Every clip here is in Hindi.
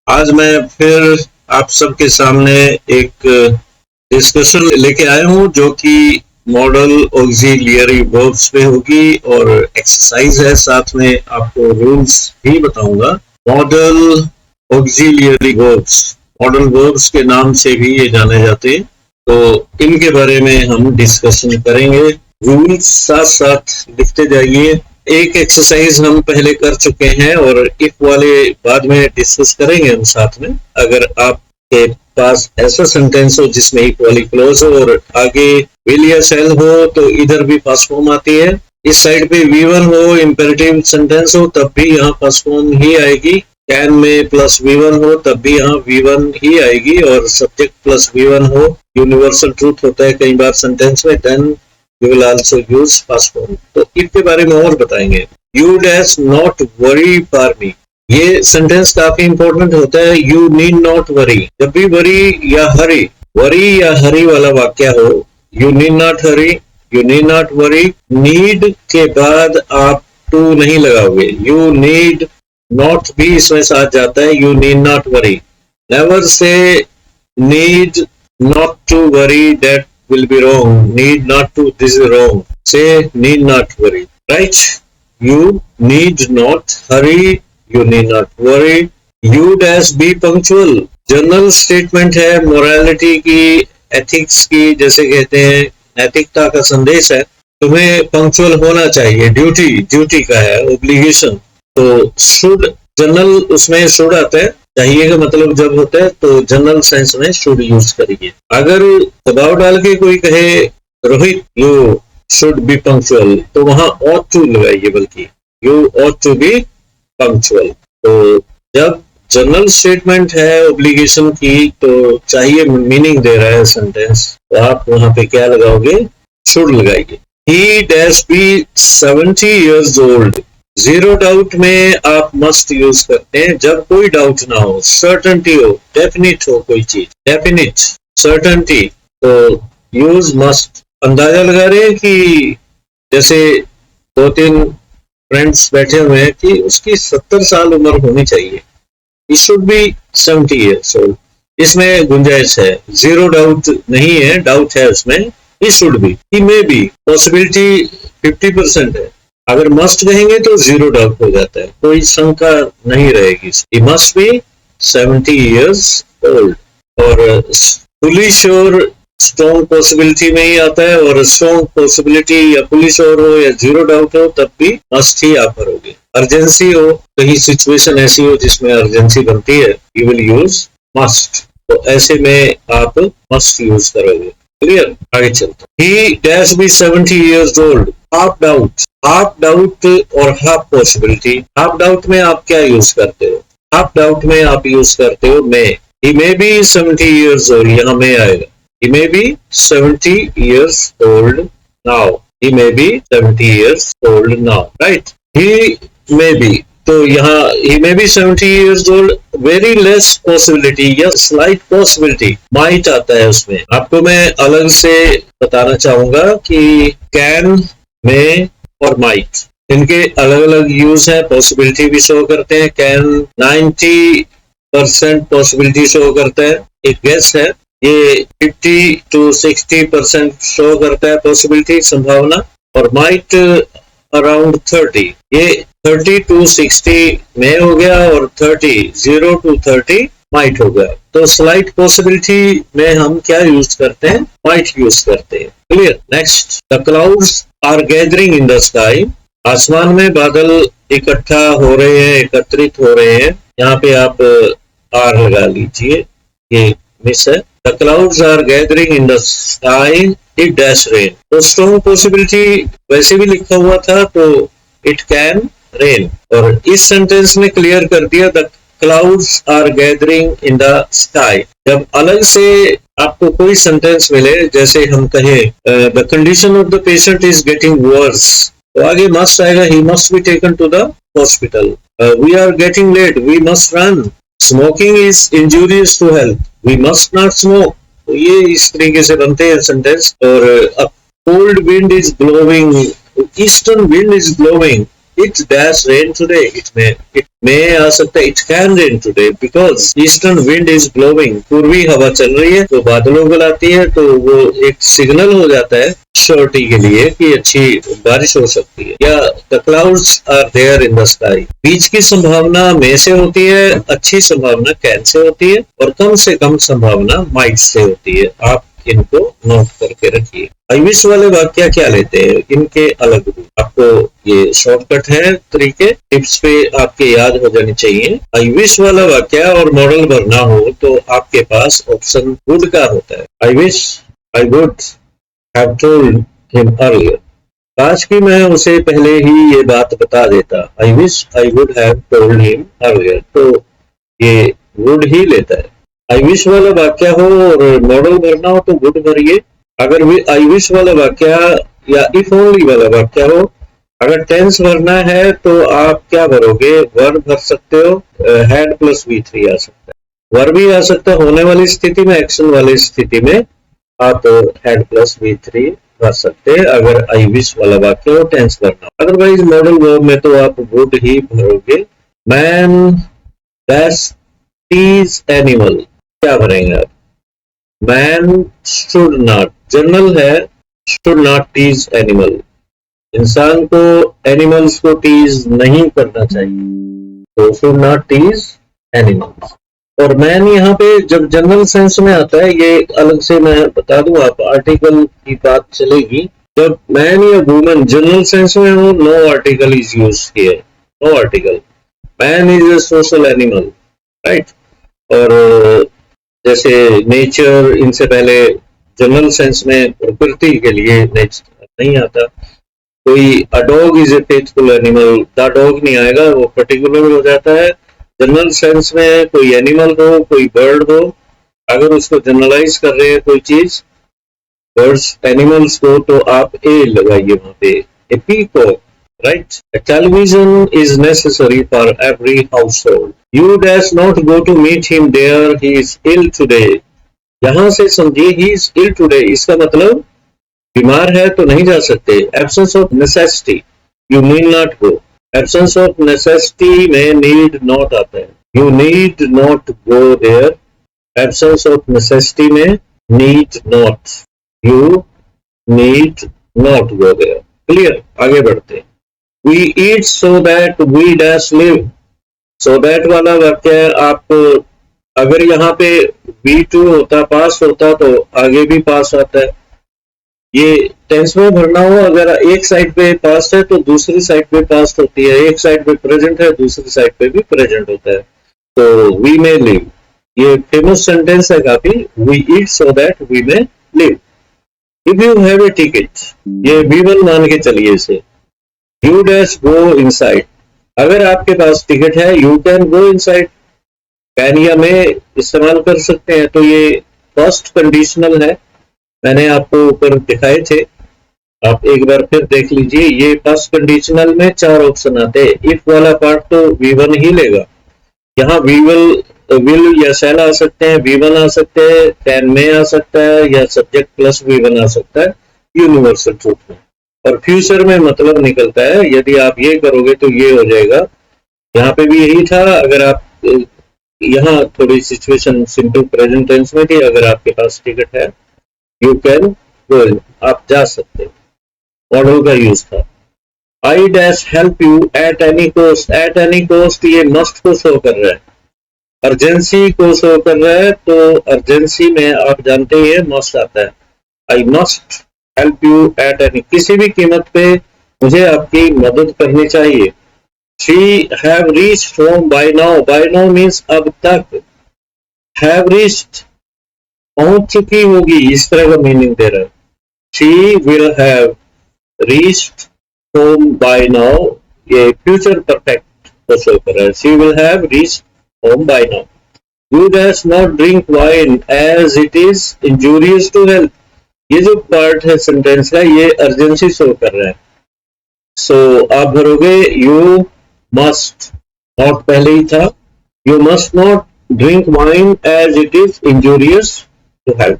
आज मैं फिर आप सबके सामने एक डिस्कशन लेके आया हूँ जो कि मॉडल ऑक्सिलियरी वर्ब्स पे होगी और एक्सरसाइज है, साथ में आपको रूल्स भी बताऊंगा। Model auxiliary verbs, modal verbs के नाम से भी ये जाने जाते हैं, तो इनके बारे में हम डिस्कशन करेंगे। रूल्स साथ साथ लिखते जाइए। एक एक्सरसाइज हम पहले कर चुके हैं और इफ वाले बाद में डिस्कस करेंगे हम साथ में। अगर आपके पास ऐसा सेंटेंस हो जिसमें इफ वाली क्लोज हो और आगे विल या शैल हो तो इधर भी पास्ट फॉर्म आती है, इस साइड पे V1 हो, इंपेरेटिव सेंटेंस हो तब भी यहाँ पास्ट फॉर्म ही आएगी। कैन में प्लस V1 हो तब भी यहाँ V1 ही आएगी और सब्जेक्ट प्लस V1 हो, यूनिवर्सल ट्रूथ होता है कई बार सेंटेंस में, then you will also use past form। तो if के बारे में और बताएंगे। You dash not worry for me, ये सेंटेंस काफी इंपॉर्टेंट होता है। You need not worry, जब भी worry या हरी वाला वाक्य हो, you need not hurry, you need not worry। need के बाद आप to नहीं लगाओगे, you need not भी इसमें साथ जाता है, you need not worry। never say need not to worry, that will be wrong, need not to, this is wrong, say need not worry, right? You need not hurry, you need not worry। you dash be punctual, general statement है मोरालिटी की, एथिक्स की, जैसे कहते हैं नैतिकता का संदेश है, तुम्हें पंक्चुअल होना चाहिए, ड्यूटी का है, ओब्लिगेशन। तो शुड, जनरल उसमें शुड आता है, चाहिए का मतलब जब होता है तो जनरल सेंस में शुड यूज करिए। अगर दबाव डाल के कोई कहे Rohit you should be punctual, तो वहां ought to लगाइए, बल्कि you ought to be punctual। तो जब जनरल स्टेटमेंट है ओब्लिगेशन की तो चाहिए, मीनिंग दे रहा है सेंटेंस, तो आप वहां पे क्या लगाओगे, शुड लगाइए। He dash be 70 years old, zero doubt में आप मस्ट यूज करते हैं जब कोई डाउट ना हो, सर्टेनिटी हो, डेफिनिट हो कोई चीज, डेफिनिट सर्टेनिटी, तो यूज मस्ट। अंदाजा लगा रहे हैं कि जैसे 2-3 फ्रेंड्स बैठे हुए हैं कि उसकी 70 साल उम्र होनी चाहिए, he should be 70 years old, इसमें गुंजाइश है, जीरो डाउट नहीं है, डाउट है उसमें, he should be, he may B, possibility 50% है। अगर मस्ट कहेंगे तो जीरो डाउट हो जाता है, कोई शंका नहीं रहेगी। ही मस्ट बी 70 years old। और फुली श्योर स्ट्रॉन्ग पॉसिबिलिटी में ही आता है, और स्ट्रॉन्ग पॉसिबिलिटी या फुली श्योर हो या जीरो डाउट हो तब भी मस्ट ही आप भरोगे। अर्जेंसी हो, कहीं सिचुएशन ऐसी हो जिसमें अर्जेंसी बनती है, यू विल यूज मस्ट, तो ऐसे में आप मस्ट यूज करोगे। क्लियर, आगे चलते। He dash be 70 years old, half doubt और हाफ पॉसिबिलिटी। हाफ डाउट में आप क्या यूज करते हो, हाफ डाउट में आप यूज करते हो may. He may be 70 years old, यहाँ में आएगा, he may be 70 years old now, he may be 70 years old now, right. He may be, तो यहाँ he may be 70 years old, very less possibility या स्लाइट पॉसिबिलिटी, माइट आता है उसमें। आपको मैं अलग से बताना चाहूंगा कि कैन, में और माइट, इनके अलग अलग यूज है, पॉसिबिलिटी भी शो करते हैं। कैन 90% पॉसिबिलिटी शो करता है, एक गेस है, ये 50 to 60% शो करता है पॉसिबिलिटी, संभावना, और माइट अराउंड 30, ये 30 to 60 में हो गया और 0 to 30 माइट हो गया। तो स्लाइट पॉसिबिलिटी में हम क्या यूज करते हैं, माइट यूज करते हैं। Clear, next. The clouds are gathering in the sky, आसमान में बादल इकट्ठा हो रहे हैं, एकत्रित हो रहे हैं, यहाँ पे आप आर लगा लीजिए, ये मिस है। The clouds are gathering in the sky, it dash rain, तो स्ट्रॉन्ग पॉसिबिलिटी वैसे भी लिखा हुआ था तो इट कैन रेन, और इस सेंटेंस में क्लियर कर दिया the clouds are gathering in the sky. जब अलग से आपको कोई सेंटेंस मिले, जैसे हम कहें the condition of the patient is getting worse, तो आगे मस्ट आएगा, he must be taken to the hospital. We are getting late, we must run, smoking is injurious to health, we must not smoke, तो ये इस तरीके से बनते हैं सेंटेंस। और cold wind is blowing, eastern wind is blowing, it dash rain today, it में आ सकता है it can rain today because eastern wind is blowing, पूर्वी हवा चल रही है तो बादलों को लाती है, तो वो एक सिग्नल हो जाता है श्योरिटी के लिए कि अच्छी बारिश हो सकती है। या the clouds are there in the sky, बीच की संभावना में से होती है, अच्छी संभावना कैन से होती है और कम से कम संभावना माइट से होती है। आप इनको नोट करके रखिए। आई विश वाले वाक्य क्या लेते हैं, इनके अलग रूप, आपको ये शॉर्टकट है तरीके, टिप्स पे आपके याद हो जानी चाहिए। आई विश वाला वाक्य और मॉडल भरना हो तो आपके पास ऑप्शन वुड का होता है। I wish I would have told him earlier, काश कि मैं उसे पहले ही ये बात बता देता। I wish I would have told him earlier, तो ये वुड ही लेता है। आई विश वाला वाक्य हो और मॉडल भरना हो तो वुड भरिए। अगर आई विश वाला वाक्य या इफ ओनली वाला वाक्य हो, अगर टेंस भरना है तो आप क्या भरोगे, वर्ब भर सकते हो, हैड प्लस V3 आ सकता है, वर्ब भी आ सकता है होने वाली स्थिति में, एक्शन वाली स्थिति में आप हैड प्लस V3 भर सकते हैं अगर आई विश वाला वाक्य हो, टेंस भरना। अदरवाइज मॉडल वर्ब में तो आप वुड ही भरोगे। मैन डैश टीज एनिमल, क्या भरेंगे आप, मैन शुड नॉट, जनरल है, शुड नॉट टीज एनिमल, इंसान को एनिमल्स को टीज नहीं करना चाहिए, तो शुड नॉट टीज एनिमल्स। और मैन यहाँ पे जब जनरल सेंस में आता है, ये अलग से मैं बता दूं, आप आर्टिकल की बात चलेगी। जब मैन या वुमन जनरल सेंस में हो, नो आर्टिकल इज यूज किया, no article, man is a social animal, right. और जैसे नेचर, इनसे पहले जनरल सेंस में प्रकृति के लिए नेचर नहीं आता। कोई a dog is a faithful animal, the dog नहीं आएगा, वो पर्टिकुलर हो जाता है। जनरल सेंस में कोई एनिमल हो, कोई बर्ड हो, अगर उसको जनरलाइज कर रहे हैं कोई चीज, बर्ड्स एनिमल्स को, तो आप ए लगाइए वहां पे, ए peacock, right? A television is necessary for every household. You dash not go to meet him there. He is ill today. यहाँ से समझिए he is ill today, इसका मतलब बीमार है तो नहीं जा सकते। Absence of necessity, you need not go. Absence of necessity में need not आता है, you need not go there. Absence of necessity में need not, you need not go there. Clear? आगे बढ़ते हैं। We eat so that we dash live. So that वाला वाक्य आप अगर यहाँ पे V2 होता, पास होता, तो आगे भी पास आता है। ये टेंस में भरना हो, अगर एक साइड पे पास्ट है तो दूसरी साइड पे पास्ट होती है, एक साइड पे प्रेजेंट है दूसरी साइड पे भी प्रेजेंट होता है। तो we may live, ये फेमस सेंटेंस है काफी, we eat so that we may live. If you have a ticket, ये V1 मान के चलिए इसे, You dash go inside, अगर आपके पास टिकट है you can go inside, can या में इस्तेमाल कर सकते हैं, तो ये फर्स्ट कंडीशनल है, मैंने आपको ऊपर दिखाए थे, आप एक बार फिर देख लीजिए। ये फर्स्ट कंडीशनल में 4 ऑप्शन आते हैं, इफ वाला पार्ट तो V1 ही लेगा। यहाँ विल या शैल आ सकते हैं, V1 आ सकते हैं, कैन में आ सकता है, या सब्जेक्ट प्लस V1 आ सकता है यूनिवर्सल ट्रूथ में। और फ्यूचर में मतलब निकलता है, यदि आप ये करोगे तो ये हो जाएगा। यहाँ पे भी यही था, अगर आप यहाँ थोड़ी सिचुएशन सिंपल प्रेजेंट टेंस में थी, अगर आपके पास टिकट है यू कैन गो, आप जा सकते हैं, मॉडल का यूज था। I dash help you at any cost, at any cost ये मस्ट को शो कर रहा है, अर्जेंसी को शो कर रहा है, तो अर्जेंसी में आप जानते ही मस्ट आता है। I must help you at any, किसी भी कीमत पे मुझे आपकी मदद करनी चाहिए। She have reached home by now, by now means अब तक, हैव रीच्ड पहुंच चुकी होगी, इस तरह का मीनिंग दे रहा है। She will have reached home by now, ये फ्यूचर परफेक्ट को शो कर रहा है, she will have reached home by now. You dash not drink wine as it is injurious to health, ये जो पार्ट है सेंटेंस का, ये अर्जेंसी शो कर रहा है। सो आप भरोगे यू मस्ट, नॉट पहले ही था, you must not drink wine as it is injurious to health.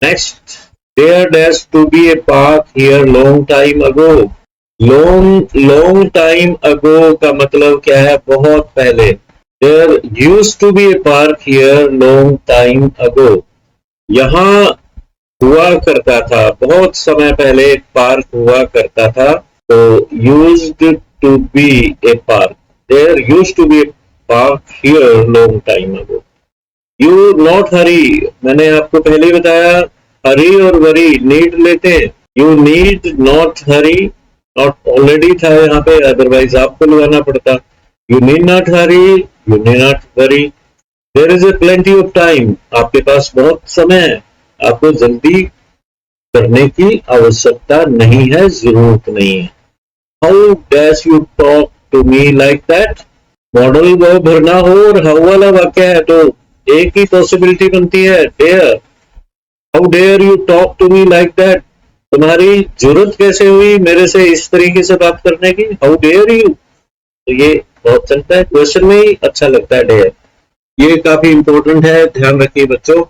Next, there dash to be a park here long time ago, long time ago का मतलब क्या है? बहुत पहले। There used to be a park here long time ago. यहाँ हुआ करता था, बहुत समय पहले एक पार्क हुआ करता था। तो used to be a park, there used to be a park here long time ago. You not hurry, मैंने आपको पहले ही बताया, हरी और वरी नीड लेते हैं। You need not hurry, not already था यहाँ पे, अदरवाइज आपको लगाना पड़ता। You need not hurry, you need not worry, there is a plenty of time, आपके पास बहुत समय है, आपको जल्दी करने की आवश्यकता नहीं है, जरूरत नहीं है। How dash you talk to me like that, modal वो भरना हो और हाउ वाला वाक्य है तो एक ही पॉसिबिलिटी बनती है, dare. How dare you talk to me like that, तुम्हारी जरूरत कैसे हुई मेरे से इस तरीके से बात करने की, हाउ डेयर यू। तो ये बहुत चलता है, क्वेश्चन में ही अच्छा लगता है डेयर। ये काफी इंपॉर्टेंट है, ध्यान रखिए बच्चों।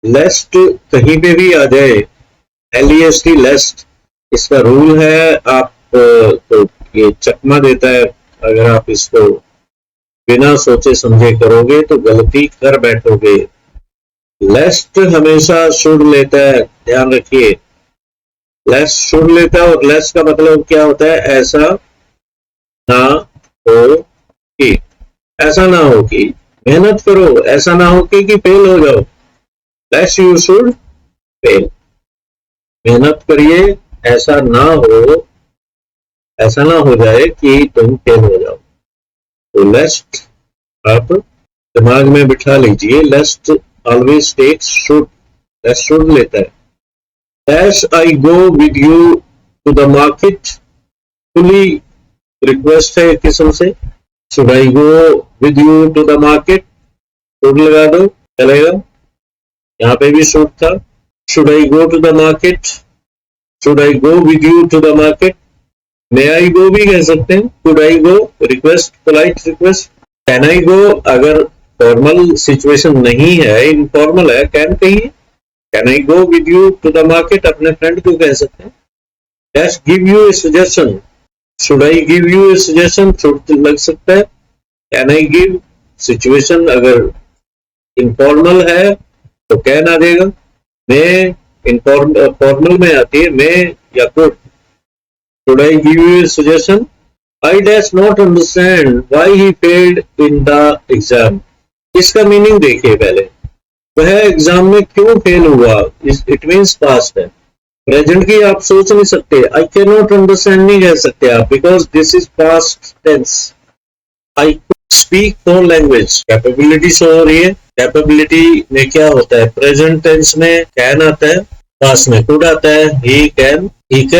लेस्ट कहीं पे भी आ जाए, LEST लेस्ट, इसका रूल है, आप तो ये चकमा देता है, अगर आप इसको बिना सोचे समझे करोगे तो गलती कर बैठोगे। लेस्ट हमेशा शुड लेता है, ध्यान रखिए, लेस शुड लेता है। और लेस का मतलब क्या होता है? ऐसा ना हो कि, ऐसा ना हो कि मेहनत करो, ऐसा ना हो कि फेल हो जाओ। लेस यू शुड फेल, मेहनत करिए, ऐसा ना हो, ऐसा ना हो जाए कि तुम फेल हो जाओ। तो लेस्ट आप दिमाग में बिठा लीजिए, lest always takes should, lest should लेता है। Dash I go with you to the market, fully request है एक किस्म से। Should I go with you to the market, should लगा दो चलेगा, यहाँ पे भी शुड था। Should I go to the market, should I go with you to the market, may I go भी कह सकते हैं। Should I go request, polite request. Can I go अगर फॉर्मल सिचुएशन नहीं है, इनफॉर्मल है, कैन कहिए। Can I go with you to the market अपने फ्रेंड को कह सकते हैं। Dash give you a suggestion, should I give you a suggestion, should लग सकता है। कैन आई गिव, सिचुएशन अगर इनफॉर्मल है तो कैन आ जाएगा। मैं फॉर्मल में आती है मैं या could. Should I give you a suggestion, I dash not understand why he failed in the exam. इसका मीनिंग देखिए पहले, वह एग्जाम में क्यों फेल हुआ, इट मीन्स पास्ट है। प्रेजेंट की आप सोच नहीं सकते, आई कैन नॉट अंडरस्टैंड नहीं कह सकते आप, because this is past tense. I speak four language, capability show हो रही है। कैपेबिलिटी में क्या होता है? प्रेजेंट टेंस में कैन आता है, पास्ट में कुड आता है। He can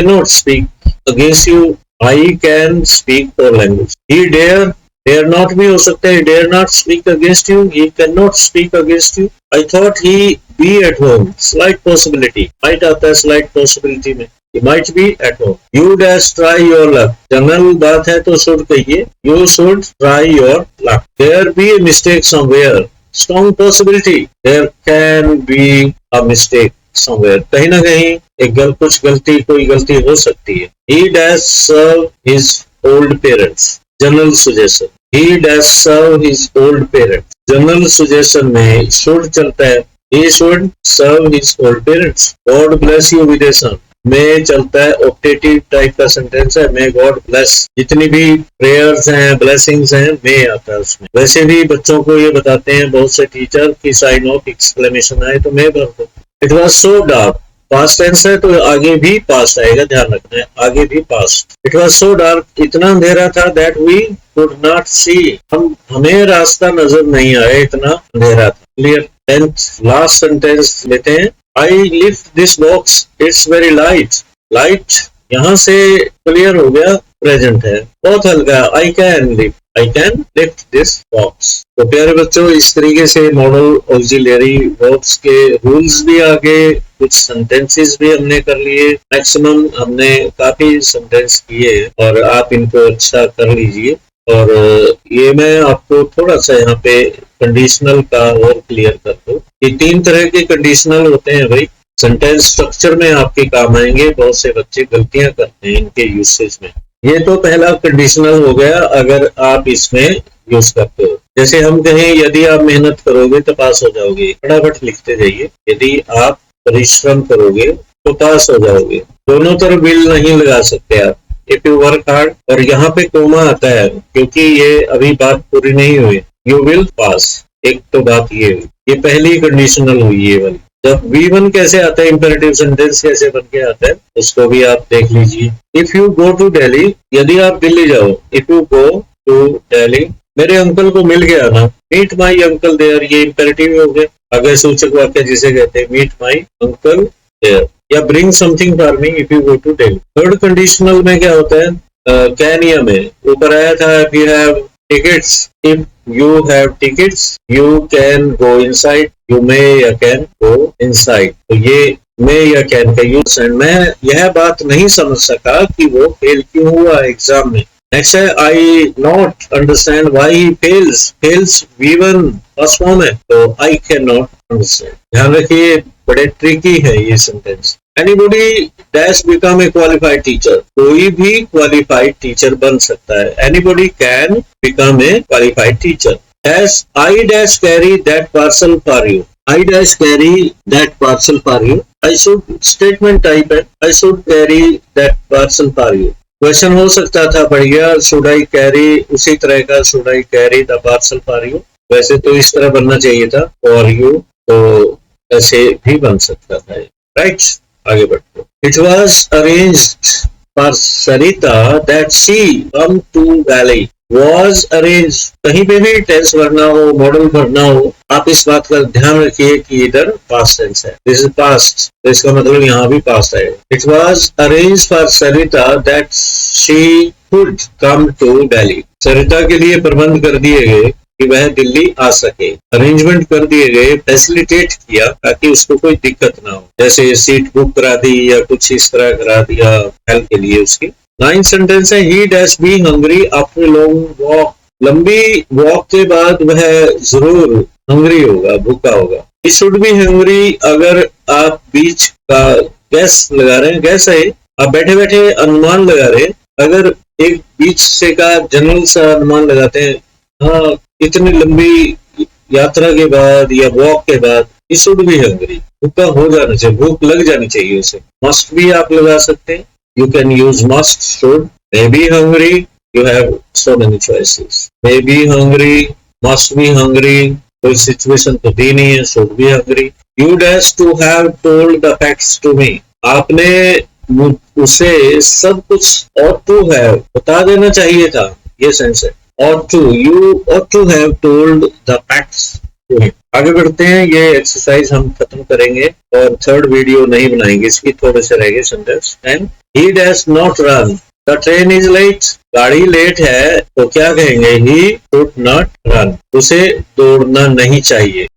not speak against you, I can speak four language. He dare not भी हो सकता है, dare not speak against you, he can not speak against you. I thought he be at home, slight possibility, might आता है स्लाइट पॉसिबिलिटी में, he might be at home. You dash try your luck, general बात है तो should कहिए, you should try your luck. There be a mistake somewhere, strong possibility, there can be a mistake somewhere, कहीं ना कहीं कोई गलती हो सकती है। He dash serve his old parents, general suggestion, he dash serve his old parents, general suggestion में should चलता है, he should serve his old parents. God bless you with a son, में चलता है, ऑप्टेटिव टाइप का सेंटेंस है, मे गॉड ब्लेस। जितनी भी प्रेयर्स हैं, ब्लेसिंग्स हैं, मे आता है उसमें। वैसे भी बच्चों को ये बताते हैं बहुत से टीचर कि साइन ऑफ एक्सक्लेमेशन आए तो मे भर दो। It was so dark, past tense है तो आगे भी पास्ट आएगा, ध्यान रखना है, आगे भी past. It was so dark, इतना अंधेरा था, दैट वी कुड नॉट सी, हमें रास्ता नजर नहीं आया, इतना अंधेरा था। क्लियर। लास्ट सेंटेंस लेते हैं, I lift this box, it's very light. Light यहाँ से क्लियर हो गया, प्रेजेंट है, बहुत हल्का। I can lift this box. तो प्यारे बच्चों, इस तरीके से मॉडल ऑक्सिलरी वर्ब्स के रूल्स भी आ गए, कुछ सेंटेंसेस भी हमने कर लिए, मैक्सिमम हमने काफी सेंटेंस किए और आप इनको अच्छा कर लीजिए। और ये मैं आपको थोड़ा सा यहाँ पे कंडीशनल का और क्लियर कर दूं कि 3 तरह के कंडीशनल होते हैं भाई। सेंटेंस स्ट्रक्चर में आपके काम आएंगे। बहुत से बच्चे गलतियां करते हैं इनके यूसेज में। ये तो पहला कंडीशनल हो गया अगर आप इसमें यूज करते हो। जैसे हम कहें यदि आप मेहनत करोगे तो पास हो जाओगे, फटाफट लिखते जाइए। यदि आप परिश्रम करोगे तो पास हो जाओगे। दोनों तरफ विल नहीं लगा सकते आप। इफ यू वर्क हार्ड, और यहाँ पे कोमा आता है क्योंकि ये अभी बात पूरी नहीं हुई। यू विल पास, एक तो बात ये हुई, ये पहली कंडीशनल हुई ये वाली। जब V1 कैसे आता है, इंपेरेटिव सेंटेंस कैसे बन के आता है, उसको भी आप देख लीजिए। If you go to Delhi, यदि आप दिल्ली जाओ। If you go to Delhi, मेरे अंकल को मिल के आना। मीट माई अंकल देयर, ये इंपेरेटिव हो गया, आगे सूचक वाक्य जिसे कहते हैं। मीट माई अंकल देयर, या bring something for me if you go to Delhi. Third conditional में क्या होता है, कैन या में ऊपर आया था if you have tickets, if you have tickets you can go inside, you may या can go inside। तो ये may या can का यूज है। मैं यह बात नहीं समझ सका कि वो फेल क्यों हुआ एग्जाम में। नेक्स्ट है I not understand why he fails V1 first form है, तो I cannot understand। ध्यान रखिए बड़े ट्रिकी है ये sentence. Anybody dash become a qualified teacher, कोई भी क्वालिफाइड टीचर बन सकता है। Anybody can become a qualified teacher। Dash I dash carry that parcel for you, I dash carry that parcel for you। I should statement type है, I should carry that parcel for you। Question हो सकता था बढ़िया, should I carry, उसी तरह का should I carry the parcel for you। वैसे तो इस तरह बनना चाहिए था for you, तो ऐसे भी बन सकता था, राइट। आगे बढ़ते। It was arranged for Sarita that she come to Valley। was arranged, कहीं पे भी टेंस भरना हो, मॉडल भरना हो, आप इस बात का ध्यान रखिए कि इधर पास्ट टेंस है। दिस इज पास्ट, तो इसका मतलब यहाँ भी पास्ट है। It was arranged for Sarita that she could come to Delhi। सरिता के लिए प्रबंध कर दिए गए कि वह दिल्ली आ सके। अरेंजमेंट कर दिए गए, फैसिलिटेट किया ताकि उसको कोई दिक्कत ना हो, जैसे सीट बुक करा दी या कुछ इस तरह करा दिया हेल्प के लिए उसकी। 9 सेंटेंस है। ही dash be hungry after long walk, लंबी वॉक के बाद वह जरूर हंग्री होगा, भूखा होगा। ही शुड बी हंग्री, अगर आप बीच का गैस लगा रहे हैं, गैस है आप बैठे बैठे अनुमान लगा रहे हैं, अगर एक बीच से का जनरल सा अनुमान लगाते हैं, हाँ इतनी लंबी यात्रा के बाद या वॉक के बाद ही शुड बी हंग्री, भूखा हो जाना चाहिए, भूख लग जानी चाहिए उसे। मस्ट भी आप लगा सकते हैं, you can use must, should, may be hungry, you have so many choices. May be hungry, must be hungry, कोई सिचुएशन तो दी नहीं है, should be hungry. You dash to have told the facts to me, आपने उसे सब कुछ ought to have बता देना चाहिए था, ये सेंस है। ought to, you ought to have told the facts to him। आगे बढ़ते हैं, ये एक्सरसाइज हम खत्म करेंगे और थर्ड वीडियो नहीं बनाएंगे, इसकी थोड़े से रहेंगे sentence. And he does not run, the train is late, गाड़ी लेट है तो क्या कहेंगे, he should not run, उसे दौड़ना नहीं चाहिए।